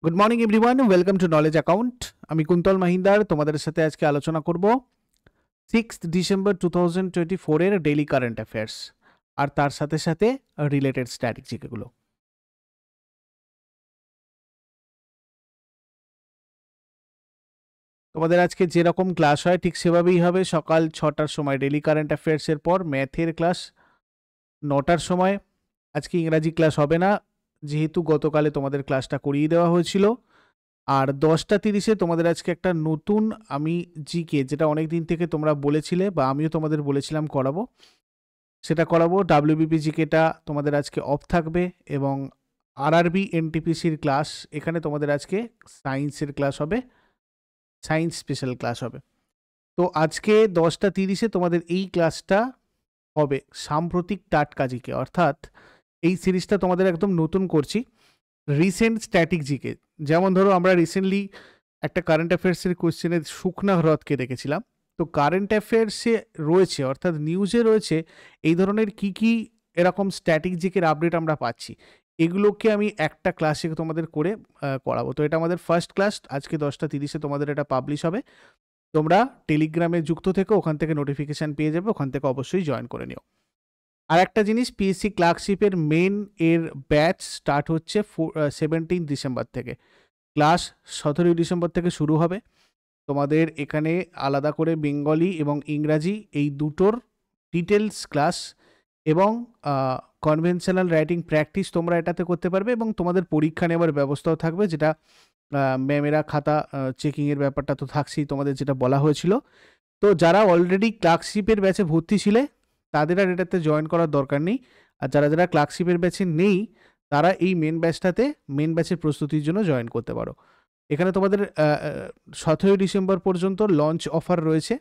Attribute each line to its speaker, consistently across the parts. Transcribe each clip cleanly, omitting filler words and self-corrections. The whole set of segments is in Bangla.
Speaker 1: Good morning everyone, welcome to knowledge account. আমি কুন্তল মাহিন্দার তোমাদের সাথে আজকে আলোচনা করব 6 ডিসেম্বর 2024 এর ডেইলি কারেন্ট অ্যাফেয়ার্স আর তার সাথে সাথে রিলেটেড স্ট্র্যাটেজিগুলো। তোমাদের আজকে যেরকম ক্লাস হয় ঠিক সেভাবেই হবে। সকাল 6টার সময় ডেইলি কারেন্ট অ্যাফেয়ার্সের পর ম্যাথের ক্লাস, 9টার সময় আজকে ইংরাজি ক্লাস হবে না, যেহেতু গতকালে তোমাদের ক্লাসটা করিয়ে দেওয়া হয়েছিল। আর 10টা 30-এ তোমাদের আজকে একটা নতুন আমি জিকে, যেটা অনেক দিন থেকে তোমরা বলেছিলে বা আমিও তোমাদের বলেছিলাম করাবো, সেটা করাবো। ডাব্লিউবিপি জিকেটা তোমাদের আজকে অফ থাকবে এবং আরআরবি এনটিপিসির ক্লাস, এখানে তোমাদের আজকে সায়েন্সের ক্লাস হবে, সায়েন্স স্পেশাল ক্লাস হবে। তো আজকে 10টা 30-এ তোমাদের এই ক্লাসটা হবে সাম্প্রতিক টাটকা জিকে, অর্থাৎ এই সিরিজটা তোমাদের একদম নতুন করছি। রিসেন্ট স্ট্যাটিক জিকে, যেমন ধরো আমরা রিসেন্টলি একটা কারেন্ট অ্যাফেয়ার্সের কোয়েশ্চেনে সুখনা হ্রদকে দেখেছিলাম। তো কারেন্ট অ্যাফেয়ার্সে রয়েছে, অর্থাৎ নিউজে রয়েছে এই ধরনের কি এরকম স্ট্যাটিক জিকের আপডেট আমরা পাচ্ছি, এগুলোকে আমি একটা ক্লাসে তোমাদের করে করাবো। তো এটা আমাদের ফার্স্ট ক্লাস, আজকে 10টা 30-এ তোমাদের এটা পাবলিশ হবে। তোমরা টেলিগ্রামে যুক্ত থেকে ওখান থেকে নোটিফিকেশান পেয়ে যাবে, ওখান থেকে অবশ্যই জয়েন করে নিও। আর একটা জিনিস, পিএসসি ক্লার্কশিপের মেন এর ব্যাচ স্টার্ট হচ্ছে 17 ডিসেম্বর থেকে। ক্লাস 17 ডিসেম্বর থেকে শুরু হবে। তোমাদের এখানে আলাদা করে বেঙ্গলি এবং ইংরাজি এই দুটোর ডিটেলস ক্লাস এবং কনভেনশনাল রাইটিং প্র্যাকটিস তোমরা এটাতে করতে পারবে, এবং তোমাদের পরীক্ষা নেওয়ার ব্যবস্থাও থাকবে, যেটা ম্যামেরা খাতা চেকিংয়ের ব্যাপারটা তো থাকছেই, তোমাদের যেটা বলা হয়েছিল। তো যারা অলরেডি ক্লার্কশিপের ব্যাচে ভর্তি ছিলে তাদের আর এটাতে জয়েন করার দরকার নেই, আর যারা যারা ক্লার্কশিপের ব্যাচে নেই তারা এই মেন ব্যাচটাতে, মেন ব্যাচের প্রস্তুতির জন্য জয়েন করতে পারো। এখানে তোমাদের 17 ডিসেম্বর পর্যন্ত লঞ্চ অফার রয়েছে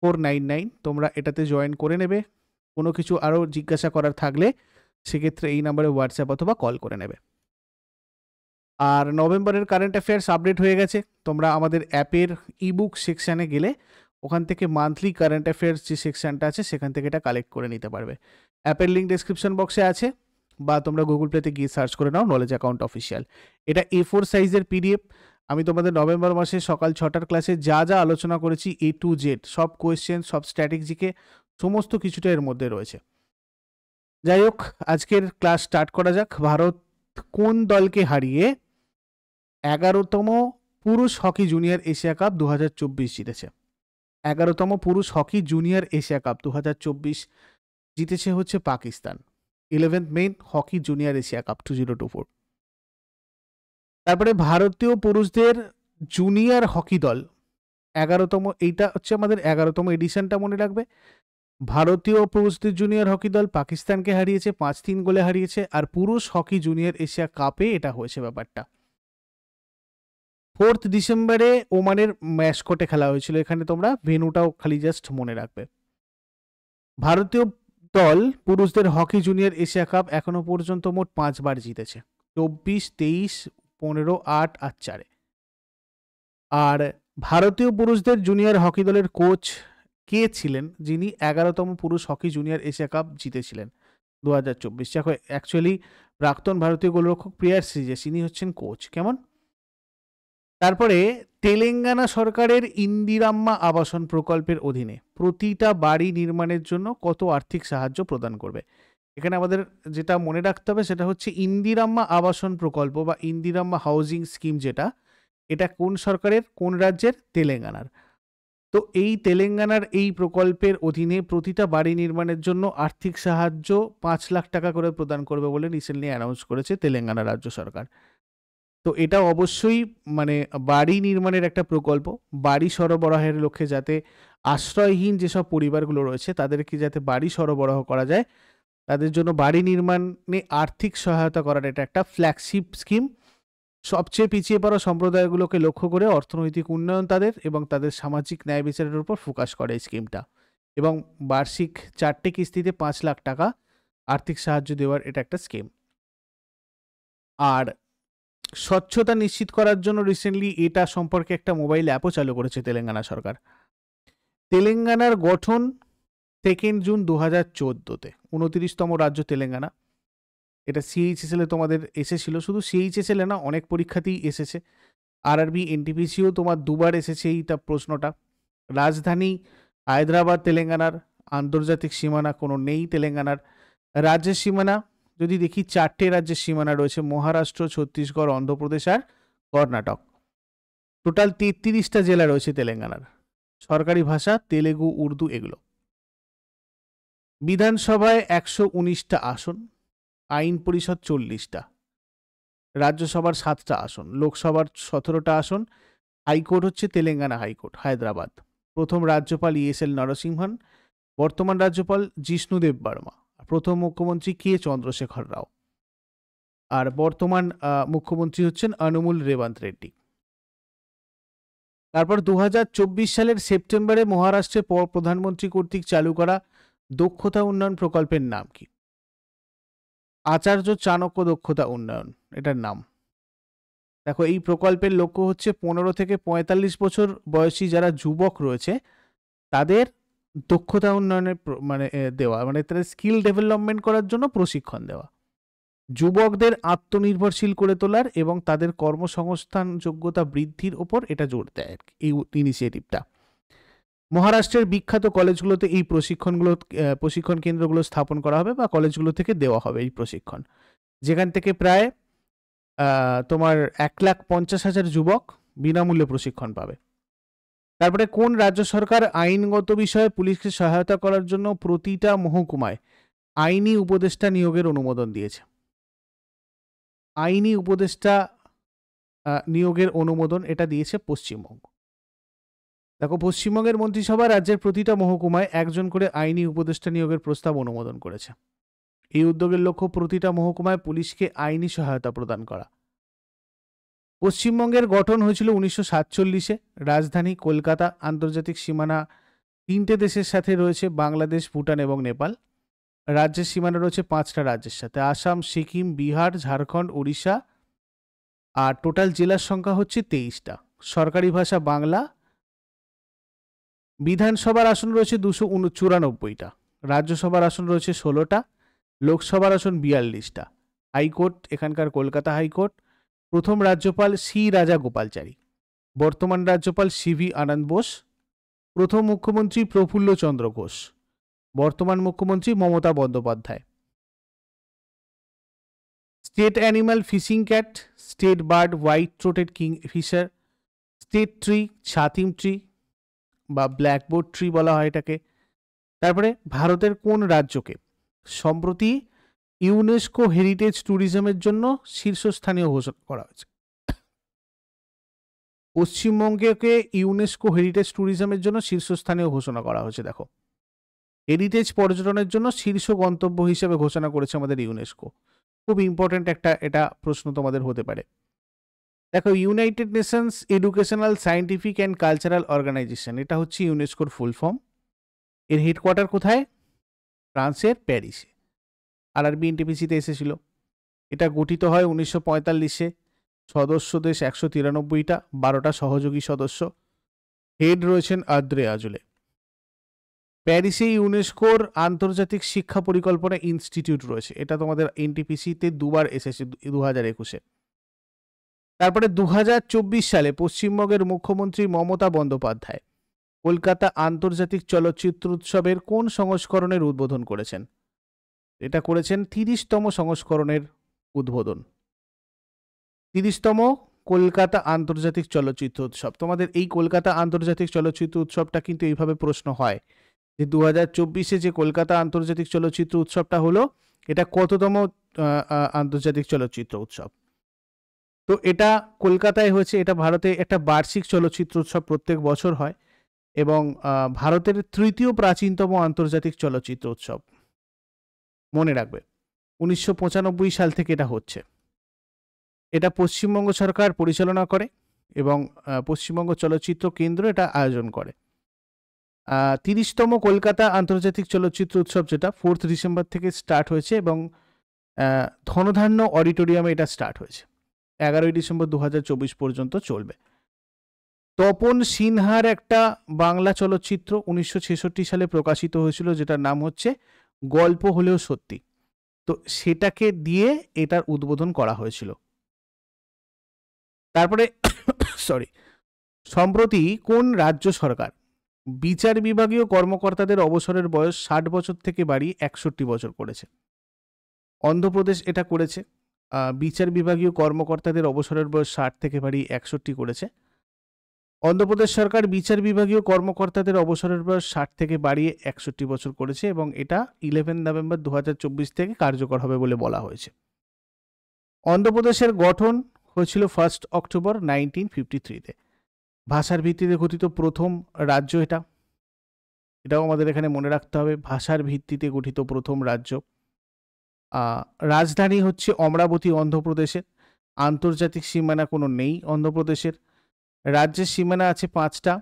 Speaker 1: 499, তোমরা এটাতে জয়েন করে নেবে। কোনো কিছু আরও জিজ্ঞাসা করার থাকলে সেক্ষেত্রে এই নাম্বারে হোয়াটসঅ্যাপ অথবা কল করে নেবে। আর নভেম্বরের কারেন্ট অ্যাফেয়ার্স আপডেট হয়ে গেছে, তোমরা আমাদের অ্যাপের ইবুক সেকশানে গেলে ওখান থেকে মান্থলি কারেন্ট অ্যাফেয়ার্স যে সেকশানটা আছে সেখান থেকে এটা কালেক্ট করে নিতে পারবে। অ্যাপের লিঙ্ক ডেসক্রিপশন বক্সে আছে, বা তোমরা গুগল প্লেতে গিয়ে সার্চ করে নাও নলেজ অ্যাকাউন্ট অফিসিয়াল। এটা A4 সাইজের পিডিএফ। আমি তোমাদের নভেম্বর মাসে সকাল 6টার ক্লাসে যা যা আলোচনা করেছি A to Z, সব কোয়েশ্চেন, সব স্ট্র্যাটেজিকে, সমস্ত কিছুটা এর মধ্যে রয়েছে। যাই হোক, আজকের ক্লাস স্টার্ট করা যাক। ভারত কোন দলকে হারিয়ে 11তম পুরুষ হকি জুনিয়র এশিয়া কাপ 2024 জিতেছে? 11তম পুরুষ হকি জুনিয়র এশিয়া কাপ 2024 জিতেছে হচ্ছে Pakistan. 11th men hockey junior Asia cup 2024। তারপরে ভারতীয় পুরুষদের জুনিয়র হকি দল 11তম, এইটা হচ্ছে আমাদের 11তম এডিশনটা, মনে রাখবে। ভারতীয় পুরুষদের জুনিয়র হকি দল পাকিস্তানকে হারিয়েছে, 5-3 গোলে হারিয়েছে। আর পুরুষ হকি জুনিয়র এশিয়া কাপে এটা হয়েছে ব্যাপারটা। 4 ডিসেম্বরে ওমানের ম্যাসকোটে খেলা হয়েছিল, এখানে তোমরা ভেন্যুটাও খালি জাস্ট মনে রাখবে। ভারতীয় দল পুরুষদের হকি জুনিয়র এশিয়া কাপ এখনো পর্যন্ত মোট 5 বার জিতেছে, 24, 23, 15, 8 আর 4। আর ভারতীয় পুরুষদের জুনিয়র হকি দলের কোচ কে ছিলেন, যিনি 11তম পুরুষ হকি জুনিয়র এশিয়া কাপ জিতেছিলেন 2024? দেখো, অ্যাকচুয়ালি প্রাক্তন ভারতীয় গোলরক্ষক প্রিয়ার সিজে, তিনি হচ্ছেন কোচ। কেমন? তারপরে তেলেঙ্গানা সরকারের ইন্দিরাম্মা আবাসন প্রকল্পের অধীনে প্রতিটা বাড়ি নির্মাণের জন্য কত আর্থিক সাহায্য প্রদান করবে? এখানে আমাদের যেটা মনে রাখতে হবে সেটা হচ্ছে ইন্দিরাম্মা আবাসন প্রকল্প বা ইন্দিরাম্মা হাউজিং স্কিম, যেটা এটা কোন সরকারের, কোন রাজ্যের? তেলেঙ্গানার। তো এই তেলেঙ্গানার এই প্রকল্পের অধীনে প্রতিটা বাড়ি নির্মাণের জন্য আর্থিক সাহায্য 5 লাখ টাকা করে প্রদান করবে বলে রিসেন্টলি অ্যানাউন্স করেছে তেলেঙ্গানা রাজ্য সরকার। তো এটা অবশ্যই মানে বাড়ি নির্মাণের একটা প্রকল্প, বাড়ি সরবরাহের লক্ষ্যে, যাতে আশ্রয়হীন যেসব পরিবারগুলো রয়েছে তাদেরকে যাতে বাড়ি সরবরাহ করা যায়, তাদের জন্য বাড়ি নির্মাণে আর্থিক সহায়তা করার এটা একটা ফ্ল্যাগশিপ স্কিম। সবচেয়ে পিছিয়ে পড়া সম্প্রদায়গুলোকে লক্ষ্য করে অর্থনৈতিক উন্নয়ন তাদের এবং তাদের সামাজিক ন্যায় বিচারের উপর ফোকাস করে এই স্কিমটা, এবং বার্ষিক 4টে কিস্তিতে 5 লাখ টাকা আর্থিক সাহায্য দেওয়ার এটা একটা স্কিম। আর স্বচ্ছতা নিশ্চিত করার জন্য রিসেন্টলি এটা সম্পর্কে একটা মোবাইল অ্যাপও চালু করেছে তেলেঙ্গানা সরকার। তেলেঙ্গানার গঠন 2 জুন 2014-তে, 29তম রাজ্য তেলেঙ্গানা। এটা সিএইচএসএল এ তোমাদের এসেছিল, শুধু সিএইচএসএল এ না, অনেক পরীক্ষাতেই এসেছে। আরআরবি এনটিপিসিও তোমার দুবার এসেছে এইটা প্রশ্নটা। রাজধানী হায়দ্রাবাদ তেলেঙ্গানার, আন্তর্জাতিক সীমানা কোনো নেই তেলেঙ্গানার। রাজ্যের সীমানা যদি দেখি 4টে রাজ্যের সীমানা রয়েছে, মহারাষ্ট্র, ছত্তিশগড়, অন্ধ্রপ্রদেশ আর কর্ণাটক। টোটাল 33টা জেলা রয়েছে তেলেঙ্গানার। সরকারি ভাষা তেলেগু, উর্দু এগুলো। বিধানসভায় 119টা আসন, আইন পরিষদ 40টা, রাজ্যসভার 7টা আসন, লোকসভার 17টা আসন। হাইকোর্ট হচ্ছে তেলেঙ্গানা হাইকোর্ট, হায়দ্রাবাদ। প্রথম রাজ্যপাল ইএসএল নরসিংহন, বর্তমান রাজ্যপাল জিষ্ণুদেব বর্মা, প্রথম মুখ্যমন্ত্রী কে চন্দ্রশেখর রাও, আর বর্তমান মুখ্যমন্ত্রী হচ্ছেন অনুমুল রেবন্ত রেড্ডি। তারপর 2024 সালের সেপ্টেম্বরে মহারাষ্ট্রে প্রধানমন্ত্রী কর্তৃক চালু করা দক্ষতা উন্নয়ন প্রকল্পের নাম কি? আচার্য চাণক্য দক্ষতা উন্নয়ন এটার নাম। দেখো, এই প্রকল্পের লক্ষ্য হচ্ছে 15 থেকে 45 বছর বয়সী যারা যুবক রয়েছে তাদের দক্ষতা উন্নয়নের দেওয়া, মানে তাদের স্কিল ডেভেলপমেন্ট করার জন্য প্রশিক্ষণ দেওয়া, যুবকদের আত্মনির্ভরশীল করে তোলার এবং তাদের কর্মসংস্থান যোগ্যতা বৃদ্ধির ওপর এটা জোর দেয় আর কি, এই ইনিশিয়েটিভটা। মহারাষ্ট্রের বিখ্যাত কলেজগুলোতে এই প্রশিক্ষণ কেন্দ্রগুলো স্থাপন করা হবে বা কলেজগুলো থেকে দেওয়া হবে এই প্রশিক্ষণ, যেখান থেকে প্রায় তোমার 1,50,000 যুবক বিনামূল্যে প্রশিক্ষণ পাবে। তারপরে কোন রাজ্য সরকার আইনগত বিষয়ে পুলিশকে সহায়তা করার জন্য প্রতিটা মহকুমায় আইনি উপদেষ্টা নিয়োগের অনুমোদন দিয়েছে? আইনি উপদেষ্টা নিয়োগের অনুমোদন এটা দিয়েছে পশ্চিমবঙ্গ। দেখো, পশ্চিমবঙ্গের মন্ত্রিসভা রাজ্যের প্রতিটা মহকুমায় একজন করে আইনি উপদেষ্টা নিয়োগের প্রস্তাব অনুমোদন করেছে। এই উদ্যোগের লক্ষ্য প্রতিটা মহকুমায় পুলিশকে আইনি সহায়তা প্রদান করা। পশ্চিমবঙ্গের গঠন হয়েছিল 1947-এ। রাজধানী কলকাতা, আন্তর্জাতিক সীমানা 3টে দেশের সাথে রয়েছে, বাংলাদেশ, ভুটান এবং নেপাল। রাজ্যের সীমানা রয়েছে 5টা রাজ্যের সাথে, আসাম, সিকিম, বিহার, ঝাড়খণ্ড, উড়িষ্যা। আর টোটাল জেলার সংখ্যা হচ্ছে 23টা। সরকারি ভাষা বাংলা। বিধানসভার আসন রয়েছে 294টা, রাজ্যসভার আসন রয়েছে 16টা, লোকসভার আসন 42টা। হাইকোর্ট এখানকার কলকাতা হাইকোর্ট। প্রথম রাজ্যপাল সি রাজা গোপালচারী, বর্তমান রাজ্যপাল সিভি আনন্দ বোস, প্রথম মুখ্যমন্ত্রী প্রফুল্ল চন্দ্র ঘোষ, বর্তমান মুখ্যমন্ত্রী Mamata Bandyopadhyay. State animal fishing cat, state bird white throated kingfisher, state tree ছাতিম ট্রি বা ব্ল্যাকবোর্ড ট্রি বলা হয় এটাকে। তারপরে ভারতের কোন রাজ্যকে সম্প্রতি ইউনেস্কো হেরিটেজ ট্যুরিজমের জন্য শীর্ষস্থানীয় ঘোষণা করা হয়েছে? পশ্চিমবঙ্গকে ইউনেস্কো হেরিটেজ ট্যুরিজমের জন্য শীর্ষস্থানীয় ঘোষণা করা হয়েছে। দেখো, হেরিটেজ পর্যটনের জন্য শীর্ষ গন্তব্য হিসেবে ঘোষণা করেছে আমাদের ইউনেস্কো। খুব ইম্পর্টেন্ট একটা এটা প্রশ্ন তোমাদের হতে পারে। দেখো, United Nations educational, scientific and cultural organisation, এটা হচ্ছে ইউনেস্কোর ফুল ফর্ম। এর হেডকোয়ার্টার কোথায়? ফ্রান্সের প্যারিসে। আরআরবি এনটিপিসিতে এসেছিল। এটা গঠিত হয় 1945-এ। সদস্য দেশ 193টা, 12টা সহযোগী সদস্য। হেড রয়েছেন আদ্রে আজুলে। প্যারিসে ইউনেস্কোর আন্তর্জাতিক শিক্ষা পরিকল্পনা ইনস্টিটিউট রয়েছে, এটা তোমাদের এনটিপিসিতে দুবার এসেছে 2021-এ। তারপরে 2024 সালে পশ্চিমবঙ্গের মুখ্যমন্ত্রী মমতা বন্দ্যোপাধ্যায় কলকাতা আন্তর্জাতিক চলচ্চিত্র উৎসবের কোন সংস্করণের উদ্বোধন করেছেন? এটা করেছেন 30তম সংস্করণের উদ্বোধন। 30তম কলকাতা আন্তর্জাতিক চলচ্চিত্র উৎসব। তোমাদের এই কলকাতা আন্তর্জাতিক চলচ্চিত্র উৎসবটা কিন্তু এইভাবে প্রশ্ন হয় যে 2024-এ যে কলকাতা আন্তর্জাতিক চলচ্চিত্র উৎসবটা হলো, এটা কততম আন্তর্জাতিক চলচ্চিত্র উৎসব? তো এটা কলকাতায় হয়েছে। এটা ভারতে একটা বার্ষিক চলচ্চিত্র উৎসব প্রত্যেক বছর হয় এবং ভারতের 3য় প্রাচীনতম আন্তর্জাতিক চলচ্চিত্র উৎসব। মনে রাখবে, 1995 সাল থেকে এটা হচ্ছে। এটা পশ্চিমবঙ্গ সরকার পরিচালনা করে এবং পশ্চিমবঙ্গ চলচ্চিত্র কেন্দ্র এটা আয়োজন করে। 30তম কলকাতা আন্তর্জাতিক চলচ্চিত্র উৎসব, যেটা 4 ডিসেম্বর থেকে স্টার্ট হয়েছে এবং ধনধান্য অডিটোরিয়ামে এটা স্টার্ট হয়েছে। 11 ডিসেম্বর 2024 পর্যন্ত চলবে। তপন সিনহার একটা বাংলা চলচ্চিত্র 1966 সালে প্রকাশিত হয়েছিল, যেটার নাম হচ্ছে গল্প হলেও সত্যি। তো সেটাকে দিয়ে এটার উদ্বোধন করা হয়েছিল। তারপরে সরি, সম্প্রতি কোন রাজ্য সরকার বিচার বিভাগীয় কর্মকর্তাদের অবসরের বয়স 60 বছর থেকে বাড়িয়ে 61 বছর করেছে? অন্ধ্রপ্রদেশ এটা করেছে। বিচার বিভাগীয় কর্মকর্তাদের অবসরের বয়স 60 থেকে বাড়িয়ে 61 করেছে। অন্ধ্রপ্রদেশ সরকার বিচার বিভাগীয় কর্মকর্তাদের অবসরের বয়স 60 থেকে বাড়িয়ে 61 বছর করেছে এবং এটা 11 নভেম্বর 2024 থেকে কার্যকর হবে বলে বলা হয়েছে। অন্ধ্রপ্রদেশের গঠন হয়েছিল 1 অক্টোবর 1953-তে। ভাষার ভিত্তিতে গঠিত প্রথম রাজ্য এটা, এটাও আমাদের এখানে মনে রাখতে হবে, ভাষার ভিত্তিতে গঠিত প্রথম রাজ্য। রাজধানী হচ্ছে অমরাবতী অন্ধ্রপ্রদেশের। আন্তর্জাতিক সীমানা কোনো নেই অন্ধ্রপ্রদেশের। রাজ্যের সীমানা আছে 5টা: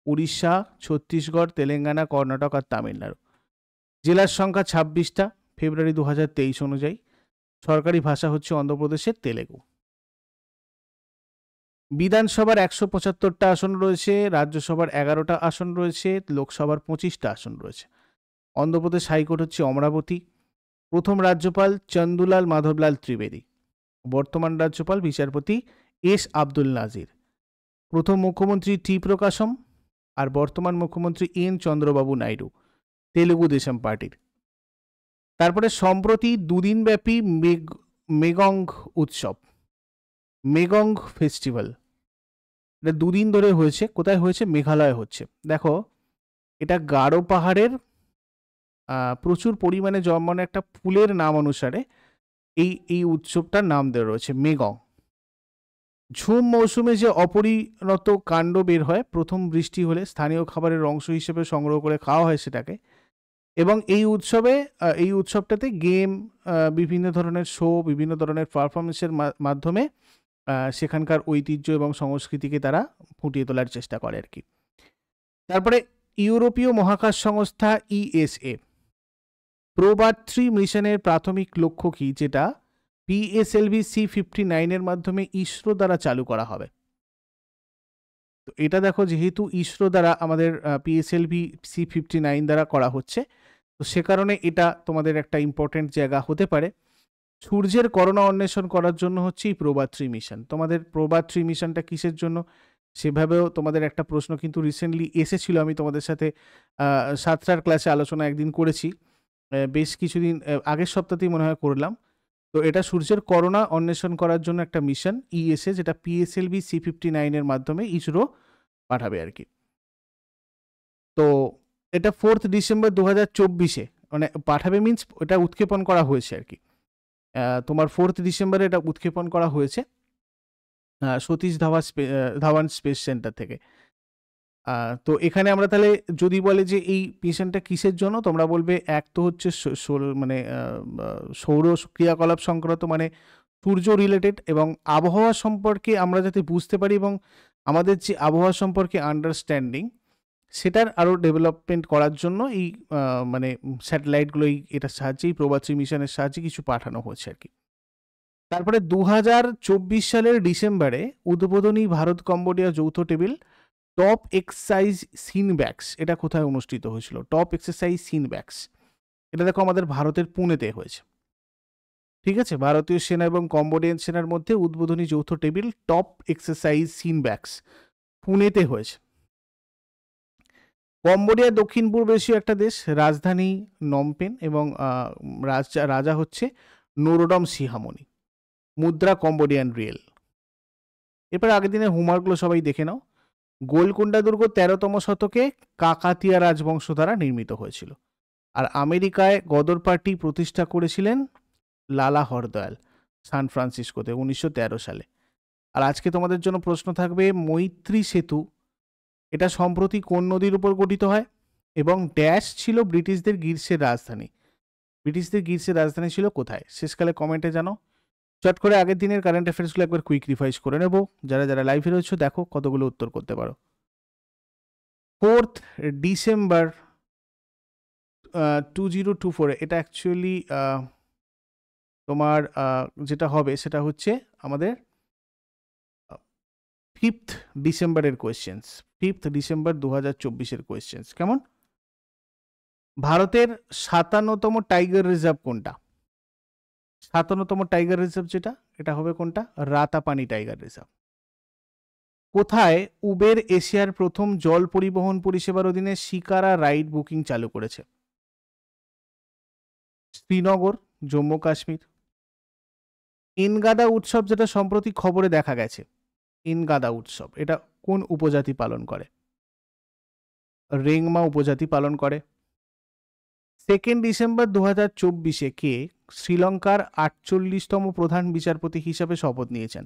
Speaker 1: উড়িষ্যা, ছত্তিশগড়, তেলেঙ্গানা, কর্ণাটক আর তামিলনাড়ু। জেলার সংখ্যা 26টা ফেব্রুয়ারি 2023 অনুযায়ী। সরকারি ভাষা হচ্ছে অন্ধ্রপ্রদেশের তেলেগু। বিধানসভার 175টা আসন রয়েছে, রাজ্যসভার 11টা আসন রয়েছে, লোকসভার 25টা আসন রয়েছে। অন্ধ্রপ্রদেশ হাইকোর্ট হচ্ছে অমরাবতী। প্রথম রাজ্যপাল চন্দুলাল মাধবলাল ত্রিবেদী। বর্তমান রাজ্যপাল বিচারপতি এস আব্দুল নাজির। প্রথম মুখ্যমন্ত্রী টি প্রকাশম আর বর্তমান মুখ্যমন্ত্রী এন চন্দ্রবাবু নাইডু, তেলুগু দেশম পার্টির। তারপরে সম্প্রতি দুদিনব্যাপী মেগং উৎসব, মেগং ফেস্টিভ্যাল, এটা দুদিন ধরে হয়েছে। কোথায় হয়েছে? মেঘালয় হচ্ছে। দেখো, এটা গারো পাহাড়ের প্রচুর পরিমাণে জন্মানো একটা ফুলের নাম অনুসারে এই উৎসবটার নাম দেওয়া রয়েছে মেগং। ঝুম মৌসুমে যে অপরিণত কাণ্ড বের হয়, প্রথম বৃষ্টি হলে স্থানীয় খাবারের অংশ হিসেবে সংগ্রহ করে খাওয়া হয় সেটাকে। এবং এই উৎসবটাতে গেম, বিভিন্ন ধরনের শো, বিভিন্ন ধরনের পারফরমেন্সের মাধ্যমে সেখানকার ঐতিহ্য এবং সংস্কৃতিকে তারা ফুটিয়ে তোলার চেষ্টা করে আর কি। তারপরে ইউরোপীয় মহাকাশ সংস্থা ইএসএ প্রবাদ-3 মিশনের প্রাথমিক লক্ষ্য কি, যেটা পিএসএলভি C59 এর মাধ্যমে ইসরো দ্বারা চালু করা হবে? তো এটা দেখো, যেহেতু ইসরো দ্বারা আমাদের পিএসএলভি C59 দ্বারা করা হচ্ছে, তো সে কারণে এটা তোমাদের একটা ইম্পর্টেন্ট জায়গা হতে পারে। সূর্যের করোনা অন্বেষণ করার জন্য হচ্ছে এই প্রবাদ-3 মিশন। তোমাদের প্রবাদ-3 মিশনটা কিসের জন্য, সেভাবেও তোমাদের একটা প্রশ্ন কিন্তু রিসেন্টলি এসেছিল। আমি তোমাদের সাথে 7টার ক্লাসে আলোচনা একদিন করেছি, বেশ কিছুদিন আগের সপ্তাহতেই মনে হয় করলাম। তো এটা সূর্যের করোনা অন্বেষণ করার জন্য একটা মিশন ইএসএ, যেটা পিএসএলভি C59 এর মাধ্যমে ইসরো পাঠাবে আর কি। তো এটা 4 ডিসেম্বর 2024-এ মানে পাঠাবে, মিনস এটা উৎক্ষেপণ করা হয়েছে আর কি। তোমার 4 ডিসেম্বরে এটা উৎক্ষেপণ করা হয়েছে সতীশ ধাওয়ান স্পেস সেন্টার থেকে। তো এখানে আমরা তাহলে যদি বলে যে এই মিশনটা কিসের জন্য, তোমরা বলবে এক তো হচ্ছে মানে সৌর ক্রিয়াকলাপ সংক্রান্ত, মানে সূর্য রিলেটেড, এবং আবহাওয়া সম্পর্কে আমরা যাতে বুঝতে পারি এবং আমাদের যে আবহাওয়া সম্পর্কে আন্ডারস্ট্যান্ডিং সেটার আরও ডেভেলপমেন্ট করার জন্য এই মানে স্যাটেলাইটগুলো এটার সাহায্যেই, প্রবাদ-3 মিশনের সাহায্যে কিছু পাঠানো হয়েছে আর কি। তারপরে 2024 সালের ডিসেম্বরে উদ্বোধনী ভারত কম্বোডিয়া যৌথ টেবিল টপ এক্সারসাইজ সিনব্যাক্স, এটা কোথায় অনুষ্ঠিত হয়েছিল? টপ এক্সারসাইজ সিনব্যাক্স, এটা দেখো আমাদের ভারতের পুনেতে হয়েছে। ঠিক আছে, ভারতীয় সেনা এবং কম্বোডিয়ান সেনার মধ্যে উদ্বোধনী যৌথ টেবিল টপ এক্সারসাইজ সিনব্যাক্স পুনেতে হয়েছে। কম্বোডিয়া দক্ষিণ পূর্ব এশীয় একটা দেশ, রাজধানী নমপেন এবং রাজা হচ্ছে নোরোডম সিহামনি। মুদ্রা কম্বোডিয়ান রিয়েল। এরপর আগের দিনের হোমওয়ার্কগুলো সবাই দেখে নাও। গোলকুন্ডা দুর্গ 13তম শতকে কাকাতিয়া রাজবংশ দ্বারা নির্মিত হয়েছিল। আর আমেরিকায় গদর পার্টি প্রতিষ্ঠা করেছিলেন লালা হরদয়াল সান ফ্রান্সিসকোতে 1913 সালে। আর আজকে তোমাদের জন্য প্রশ্ন থাকবে, মৈত্রী সেতু এটা সম্প্রতি কোন নদীর উপর গঠিত হয় এবং ড্যাশ ছিল ব্রিটিশদের গ্রীষ্মের রাজধানী? ব্রিটিশদের গ্রীষ্মের রাজধানী ছিল কোথায়? শেষকালে কমেন্টে জানো। চট করে আগের দিনের কারেন্ট অ্যাফেয়ার্সগুলো একবার কুইক রিভাইজ করে নেব। যারা যারা লাইভে রয়েছে দেখো কতগুলো উত্তর করতে পারো। 4 ডিসেম্বর 2024, এটা অ্যাকচুয়ালি তোমার যেটা হবে সেটা হচ্ছে আমাদের 5 ডিসেম্বরের কোয়েশ্চেন্স, 5 ডিসেম্বর 2024-এর কোয়েশ্চেন্স। কেমন? ভারতের 57তম টাইগার রিজার্ভ কোনটা? 57তম টাইগার রিজার্ভ যেটা, এটা হবে কোনটা? Ratapani tiger reserve. কোথায় উবের এশিয়ার প্রথম জল পরিবহন পরিষেবার অধীনে শিকারা রাইড বুকিং চালু করেছে? শ্রীনগর, জম্মু কাশ্মীর। ইনগাদা উৎসব যেটা সম্প্রতি খবরে দেখা গেছে, ইনগাদা উৎসব, এটা কোন উপজাতি পালন করে? রেংমা উপজাতি পালন করে। 2 ডিসেম্বর 2024 কে শ্রীলঙ্কার 48তম প্রধান বিচারপতি হিসাবে শপথ নিয়েছেন?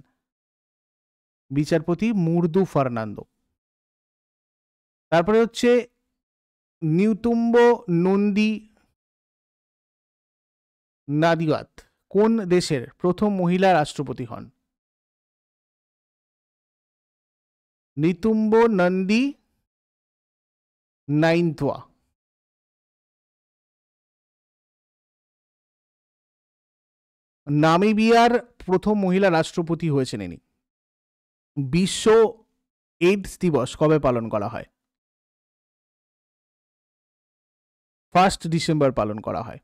Speaker 1: বিচারপতি মুর্দু ফার্নান্দো। তারপরে হচ্ছে নিউতুম্ব নন্দী নাদিয়াত কোন দেশের প্রথম মহিলা রাষ্ট্রপতি হন? নিতুম্ব নন্দী নাইন্তোয়া। নামিবিয়ার প্রথম মহিলা রাষ্ট্রপতি হয়েছেন ইনি। বিশ্ব এইডস দিবস কবে পালন করা হয়? 1 ডিসেম্বর পালন করা হয়।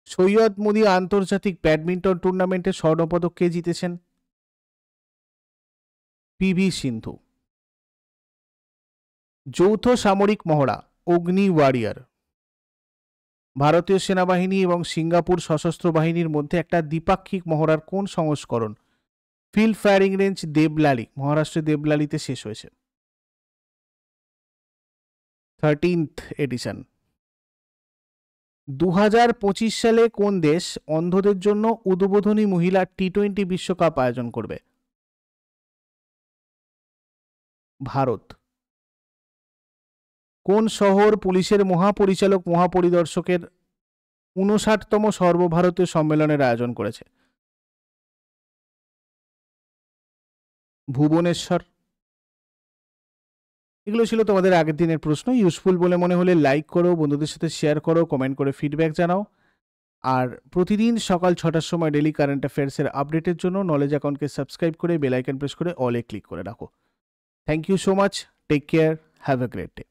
Speaker 1: সৈয়দ মোদি আন্তর্জাতিক ব্যাডমিন্টন টুর্নামেন্টে স্বর্ণপদক কে জিতেছেন? পিভি সিন্ধু। যৌথ সামরিক মহড়া অগ্নি ওয়ারিয়র ভারতীয় সেনাবাহিনী এবং সিঙ্গাপুর সশস্ত্র বাহিনীর মধ্যে একটা দ্বিপাক্ষিক মহড়ার কোন সংস্করণ? ফিল্ড ফায়ারিং রেঞ্জ দেবলালি, মহারাষ্ট্রের দেবলালিতে শেষ হয়েছে। 13th addition. 2025 সালে কোন দেশ অন্ধদের জন্য উদ্বোধনী মহিলা T20 বিশ্বকাপ আয়োজন করবে? ভারত। কোন শহর পুলিশের মহাপরিচালক মহাপরিদর্শকের 59তম সর্বভারতীয় সম্মেলনের আয়োজন করেছে? ভুবনেশ্বর। এগুলো ছিল তোমাদের আগের দিনের প্রশ্ন। ইউজফুল বলে মনে হলে লাইক করো, বন্ধুদের সাথে শেয়ার করো, কমেন্ট করে ফিডব্যাক জানাও। আর প্রতিদিন সকাল 6টার সময় ডেলি কারেন্ট অ্যাফেয়ার্সের আপডেটের জন্য নলেজ অ্যাকাউন্টকে সাবস্ক্রাইব করে বেল আইকন প্রেস করে অলে ক্লিক করে রাখো। Thank you so much, take care, have a great day.